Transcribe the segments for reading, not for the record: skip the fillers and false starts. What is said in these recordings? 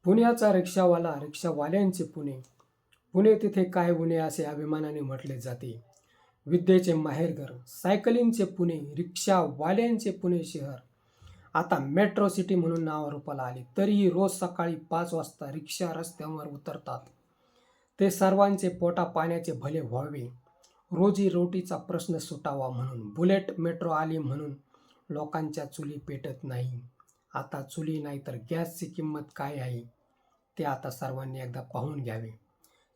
पुण्याचा रिक्षावाला, रिक्षावाल्यांचे पुणे. पुणे तिथे काय उणे असे अभिमानाने म्हटले जाते. विद्येचे माहेरघर, सायकलिंगचे पुणे, रिक्षावाल्यांचे पुणे शहर. आता मेट्रो सिटी म्हणून नावारूपाला आली. तरीही रोज सकाळी 5 वाजता रिक्षा रस्त्यावर उतरतात. ते सर्वांचे पोटा पाण्याचे भले व्हावे, रोजी रोटीचा प्रश्न सुटावा म्हणून. बुलेट मेट्रो आली म्हणून लोकांच्या चुली पेटत नाही. आता चुली नाही तर गॅसची किंमत काय आहे ते आता सर्वांनी एकदा पाहून घ्यावे.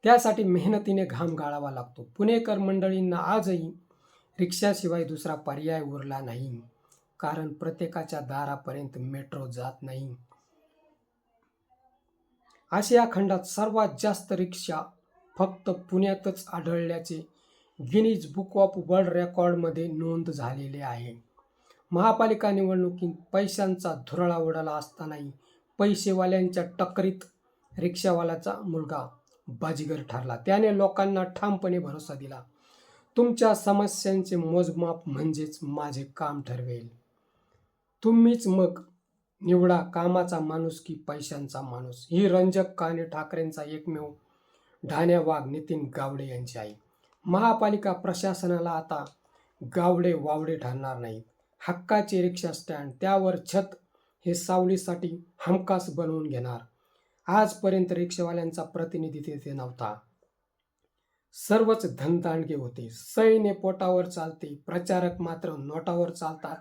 त्यासाठी मेहनतीने घाम गाळावा लागतो. पुणेकर मंडळींना आजही रिक्षाशिवाय दुसरा पर्याय उरला नाही, कारण प्रत्येकाच्या दारापर्यंत मेट्रो जात नाही. आशिया खंडात सर्वात जास्त रिक्षा फक्त पुण्यातच आढळल्याचे गिनीज बुक ऑफ वर्ल्ड रेकॉर्डमध्ये नोंद झालेले आहे. महापालिका निवडणुकीत पैशांचा धुरळा उडाला असतानाही पैसेवाल्यांच्या टक्करीत रिक्षावाल्याचा मुलगा बाजीगर ठरला. त्याने लोकांना ठामपणे भरोसा दिला, तुमच्या समस्यांचे मोजमाप म्हणजेच माझे काम ठरवेल. तुम्हीच मग निवडा कामाचा माणूस की पैशांचा माणूस. ही रंजक कहाणी ठाकरेंचा एकमेव ढाण्या वाघ नितीन गावडे यांची आहे. महापालिका प्रशासनाला आता गावडे वावडे ठरणार नाहीत. हक्काचे रिक्षा स्टँड, त्यावर छत हे सावलीसाठी हमखास बनवून घेणार. आजपर्यंत रिक्षावाल्यांचा प्रतिनिधी तिथे नव्हता. सर्वच धनदांडगे होते. सैन्य पोटावर चालते, प्रचारक मात्र नोटावर चालतात.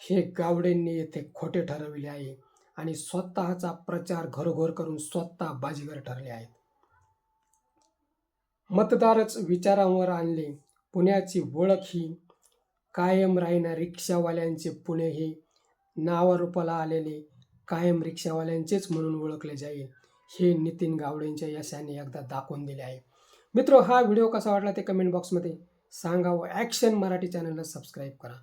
हे गावडेंनी येथे खोटे ठरविले आहे आणि स्वतःचा प्रचार घरोघर करून स्वतः बाजीगर ठरले आहेत. मतदारच विचारांवर आणले. पुण्याची ओळख ही कायम राहणार. रिक्षावाल्यांचे पुणे हे नावारूपाला आलेले कायम रिक्षावाल्यांचेच म्हणून ओळखले जाईल, हे नितीन गावडेंच्या यशाने एकदा दाखवून दिले आहे. मित्र, हा व्हिडिओ कसा वाटला ते कमेंट बॉक्समध्ये सांगा व ॲक्शन मराठी चॅनलला सबस्क्राईब करा.